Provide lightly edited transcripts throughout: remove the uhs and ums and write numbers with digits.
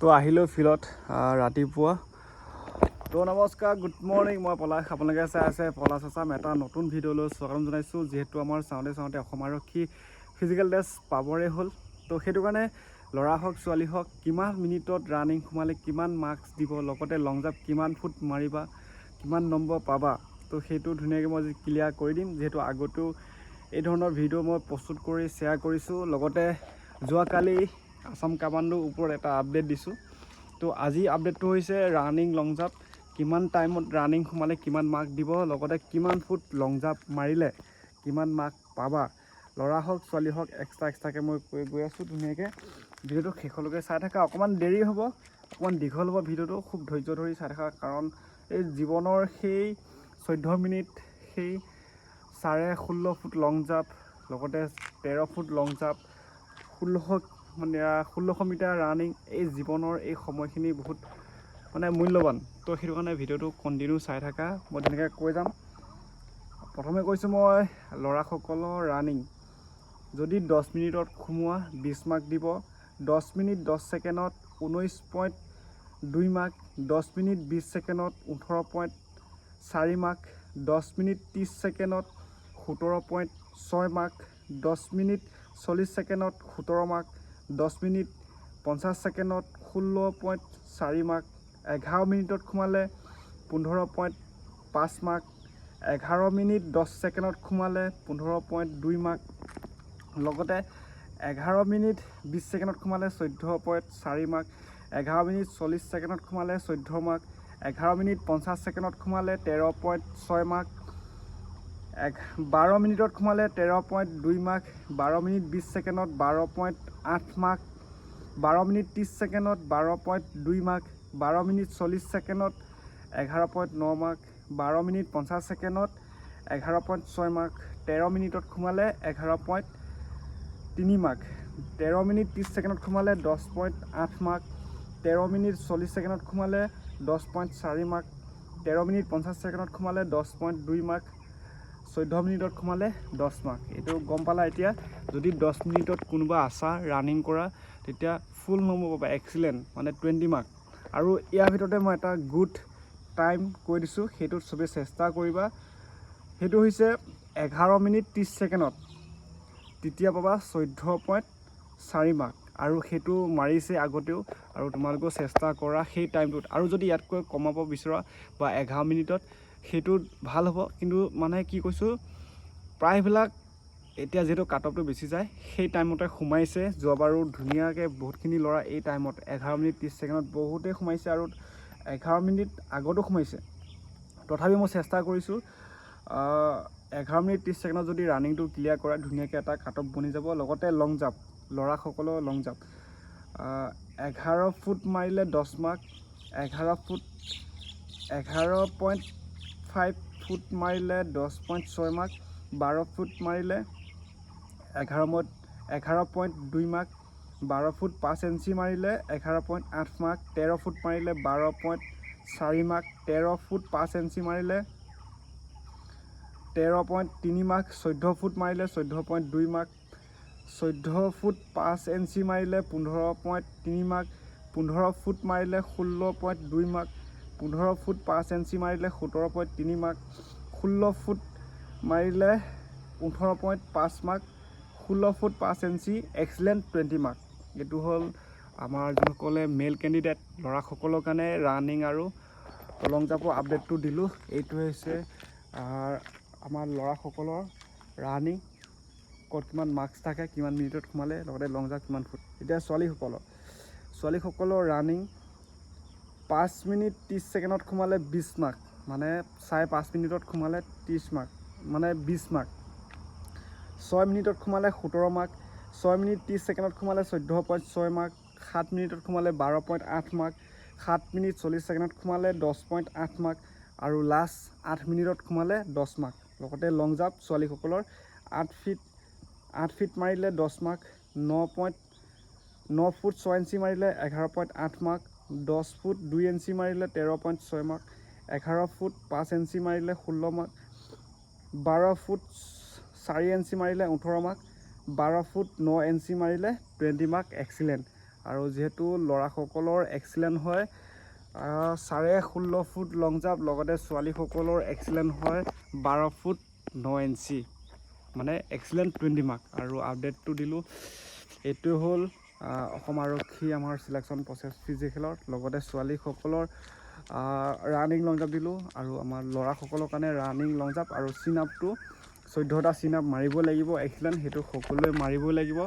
তো আহিলোঁ ফিল্ডত ৰাতিপুৱা। তো নমস্কাৰ, গুড মৰ্ণিং। মই পলাশ, আপোনালোকে চাই আছে পলাশ আছাম। এটা নতুন ভিডিঅ'লৈ স্বাগতম জনাইছোঁ। যিহেতু আমাৰ চাওঁতে অসম আৰক্ষী ফিজিকেল টেষ্ট পাবৰে হ'ল, তো সেইটো কাৰণে ল'ৰা হওক ছোৱালী হওক কিমান মিনিটত ৰানিং সোমালে কিমান মাৰ্কছ দিব, লগতে লং জাম্প কিমান ফুট মাৰিবা, কিমান নম্বৰ পাবা, তো সেইটো ধুনীয়াকৈ মই ক্লিয়াৰ কৰি দিম। যিহেতু আগতেও এই ধৰণৰ ভিডিঅ' মই প্ৰস্তুত কৰি শ্বেয়াৰ কৰিছোঁ। লগতে যোৱাকালি আছাম কামাণ্ডোৰ ওপৰত এটা আপডেট দিছোঁ। তো আজি আপডেটটো হৈছে ৰানিং লং জাম্প কিমান টাইমত ৰানিং সোমালে কিমান মাৰ্ক দিব, লগতে কিমান ফুট লং জাম্প মাৰিলে কিমান মাৰ্ক পাবা। ল'ৰা হওক ছোৱালী হওক এক্সট্ৰাকৈ মই কৈ গৈ আছোঁ। ধুনীয়াকৈ ভিডিঅ'টো শেষলৈকে চাই থাকা। অকণমান দেৰি হ'ব, অকণমান দীঘল হ'ব ভিডিঅ'টো, খুব ধৈৰ্য ধৰি চাই থাকা। কাৰণ এই জীৱনৰ সেই 14 মিনিট, সেই 16.5 ফুট লং জাম্প, লগতে 13 ফুট লং জাম্প, 1600 মিটাৰ ৰানিং, এই জীৱনৰ এই সময়খিনি বহুত মূল্যৱান। তো সেইটো কাৰণে ভিডিঅ'টো কণ্টিনিউ চাই থাকা। মই তেনেকৈ কৈ যাম। প্ৰথমে কৈছোঁ মই ল'ৰাসকলৰ ৰানিং যদি 10 মিনিটত সোমোৱা 20 মাৰ্ক দিব, 10 মিনিট 10 ছেকেণ্ডত 19.2 মাৰ্ক, 10 মিনিট 20 ছেকেণ্ডত 18.4 মাৰ্ক, 10 মিনিট 30 ছেকেণ্ডত 17.6 মাৰ্ক, 10 মিনিট 40 ছেকেণ্ডত 17 মাৰ্ক, 10 মিনিট 50 ছেকেণ্ডত 16.4 মাৰ্ক, 11 মিনিটত সোমালে 15.5 মাৰ্ক, 11 মিনিট 10 ছেকেণ্ডত সোমালে 15.2 মাৰ্ক, লগতে 11 মিনিট 20 ছেকেণ্ডত সোমালে 14.4 মাৰ্ক, 11 মিনিট 40 ছেকেণ্ডত সোমালে 14 মাৰ্ক, 11 মিনিট 50 ছেকেণ্ডত সোমালে 13.6 মাৰ্ক, 12 মিনিটত সোমালে 13.2 মাৰ্ক, 12 মিনিট 20 ছেকেণ্ডত 12.8 মাৰ্ক, 12 মিনিট 30 ছেকেণ্ডত 12.2 মাৰ্ক, 12 মিনিট 40 ছেকেণ্ডত 11.9 মাৰ্ক, 12 মিনিট 50 ছেকেণ্ডত 11.6 মাৰ্ক, 13 মিনিটত সোমালে 11.3 মাৰ্ক, 13 মিনিট 30 ছেকেণ্ডত সোমালে 10.8 মাৰ্ক, 13 মিনিট 40 ছেকেণ্ডত সোমালে 10.4 মাৰ্ক, 13 মিনিট 50 ছেকেণ্ডত সোমালে 10.2 মাৰ্ক, 14 মিনিটত সোমালে 10 মাৰ্ক। এইটো গম পালা। এতিয়া যদি 10 মিনিটত কোনোবা আছা ৰানিং কৰা, তেতিয়া ফুল নম্বৰ পাবা, এক্সিলেণ্ট, 20 মাৰ্ক। আৰু ইয়াৰ ভিতৰতে মই এটা গুড টাইম কৈ দিছোঁ, সেইটোত চবেই চেষ্টা কৰিবা। সেইটো হৈছে 11 মিনিট 30 ছেকেণ্ডত, তেতিয়া পাবা 14.4 মাৰ্ক। আৰু সেইটো মাৰিছে আগতেও, আৰু তোমালোকেও চেষ্টা কৰা সেই টাইমটোত। আৰু যদি ইয়াতকৈ কমাব বিচৰা বা 11 মিনিটত, সেইটোত ভাল হ'ব। কিন্তু কি কৈছোঁ, প্ৰায়বিলাক এতিয়া যিহেতু কাট অফটো বেছি যায়, সেই টাইমতে সোমাইছে। যোৱাবাৰো ধুনীয়াকৈ বহুতখিনি ল'ৰা এই টাইমত 11 মিনিট 30 ছেকেণ্ডত বহুতেই সোমাইছে, আৰু 11 মিনিট আগতো সোমাইছে। তথাপি মই চেষ্টা কৰিছোঁ 11 মিনিট 30 ছেকেণ্ডত যদি ৰানিংটো ক্লিয়াৰ কৰা, ধুনীয়াকৈ এটা কাট অফ বনি যাব। লগতে লং জাম্প, ল'ৰাসকলৰ লং জাম্প 11 ফুট মাৰিলে 10 মাৰ্ক, 11.5 ফুট মাৰিলে 10.6 মাৰ্ক, 12 ফুট মাৰিলে 11.2 মাৰ্ক, 12 ফুট 5 ইঞ্চি মাৰিলে 11.8 মাৰ্ক, 13 ফুট মাৰিলে 12.4 মাৰ্ক, 13 ফুট 5 ইঞ্চি মাৰিলে 13.3 মাৰ্ক, 14 ফুট মাৰিলে 14.2 মাৰ্ক, 14 ফুট 5 ইঞ্চি মাৰিলে 15.3 মাৰ্ক, 15 ফুট মাৰিলে 16.2 মাৰ্ক, 15 ফুট 5 ইঞ্চি মাৰিলে 17.3 মাৰ্ক, 16 ফুট মাৰিলে 18.5 mark, 16 foot 5 inch excellent 20 mark. এইটো হ'ল আমাৰ যোনসকলে মেল কেণ্ডিডেট, ল'ৰাসকলৰ কাৰণে ৰানিং আৰু লং জাম্পৰ আপডেটটো দিলোঁ। এইটো হৈছে আমাৰ ল'ৰাসকলৰ ৰানিং, ক'ত কিমান মাৰ্কছ থাকে, কিমান মিনিটত সোমালে, লগতে লং জাম্প কিমান ফুট। এতিয়া ছোৱালীসকলৰ ৰানিং 5 মিনিট 30 ছেকেণ্ডত সোমালে 20 মাৰ্ক, 5.5 মিনিটত সোমালে 30 মাৰ্ক, 20 মাৰ্ক। 6 মিনিটত সোমালে 17 মাৰ্ক, 6 মিনিট 30 ছেকেণ্ডত সোমালে 14.6 মাৰ্ক, 7 মিনিটত সোমালে 12.8 মাৰ্ক, 7 মিনিট 40 ছেকেণ্ডত সোমালে 10.8 মাৰ্ক, আৰু লাষ্ট 8 মিনিটত সোমালে 10 মাৰ্ক। লগতে লং জাম্প ছোৱালীসকলৰ 8 ফিট মাৰিলে 10 মাৰ্ক, 9 ফুট 6 ইঞ্চি মাৰিলে 11.8 মাৰ্ক, 10 ফুট 2 ইঞ্চি মাৰিলে 13.6 মাৰ্ক, 11 ফুট 5 ইঞ্চি মাৰিলে 16 মাৰ্ক, 12 ফুট 4 ইঞ্চি মাৰিলে 18 মাৰ্ক, 12 ফুট 9 ইঞ্চি মাৰিলে 20 মাৰ্ক এক্সিলেণ্ট। আৰু যিহেতু ল'ৰাসকলৰ এক্সিলেণ্ট হয় 16.5 ফুট লং জাম্প, লগতে ছোৱালীসকলৰ এক্সিলেণ্ট হয় 12 ফুট 9 ইঞ্চি, মানে এক্সিলেণ্ট 20 মাৰ্ক। আৰু আপডেটটো দিলোঁ, এইটোৱে হ'ল অসম আৰক্ষী আমাৰ চিলেকশ্যন প্ৰচেছ ফিজিকেলৰ, লগতে ছোৱালীসকলৰ ৰানিং লং জাম্প দিলোঁ, আৰু আমাৰ ল'ৰাসকলৰ কাৰণে ৰানিং লং জাম্প আৰু চিন আপটো 14টা চিন আপ মাৰিব লাগিব এক্সিলেণ্ট, সেইটো সকলোৱে মাৰিবই লাগিব।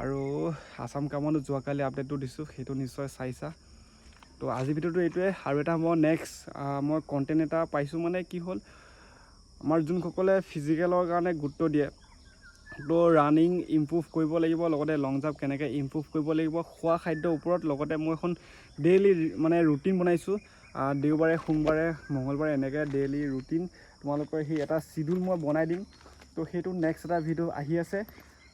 আৰু আছাম কামাণ্ডো যোৱাকালি আপডেটটো দিছোঁ, সেইটো নিশ্চয় চাইছা। তো আজিৰ ভিডিঅ'টো এইটোৱে। আৰু এটা মই নেক্সট মই কণ্টেণ্ট এটা পাইছোঁ, মানে কি হ'ল আমাৰ যোনসকলে ফিজিকেলৰ কাৰণে গুৰুত্ব দিয়ে, তো ৰানিং ইম্প্ৰুভ কৰিব লাগিব, লগতে লং জাম্প কেনেকৈ ইম্প্ৰুভ কৰিব লাগিব, খোৱা খাদ্যৰ ওপৰত। লগতে মই এখন ডেইলি মানে ৰুটিন বনাইছোঁ, দেওবাৰে, সোমবাৰে, মঙলবাৰে এনেকৈ ডেইলি ৰুটিন তোমালোকৰ সেই এটা চিডিউল মই বনাই দিম। তো সেইটো নেক্সট এটা ভিডিঅ' আহি আছে।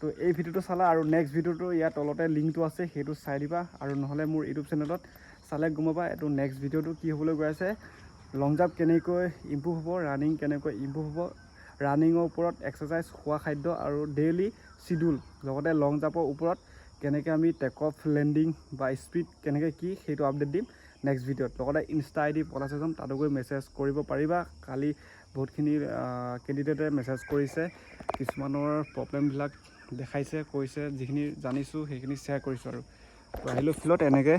তো এই ভিডিঅ'টো চালা, আৰু নেক্সট ভিডিঅ'টো ইয়াৰ তলতে লিংকটো আছে, সেইটো চাই দিবা। আৰু নহ'লে মোৰ ইউটিউব চেনেলত চালে গম পাবা এইটো নেক্সট ভিডিঅ'টো কি হ'বলৈ গৈ আছে, লং জাম্প কেনেকৈ ইম্প্ৰুভ হ'ব, ৰানিং কেনেকৈ ইম্প্ৰুভ হ'ব, ৰানিঙৰ ওপৰত এক্সাৰচাইজ, খোৱা খাদ্য আৰু ডেইলি চিডিউল, লগতে লং জাম্পৰ ওপৰত কেনেকৈ আমি টেক অফ, লেণ্ডিং বা স্পীড কেনেকৈ কি, সেইটো আপডেট দিম নেক্সট ভিডিঅ'ত। লগতে ইনষ্টা ID পলাশ এজন, তাতো গৈ মেছেজ কৰিব পাৰিবা। কালি বহুতখিনি কেণ্ডিডেটে মেছেজ কৰিছে, কিছুমানৰ প্ৰব্লেমবিলাক দেখাইছে, কৈছে, যিখিনি জানিছোঁ সেইখিনি শ্বেয়াৰ কৰিছোঁ। আৰু তো আহিলোঁ ফিল্ডত এনেকৈ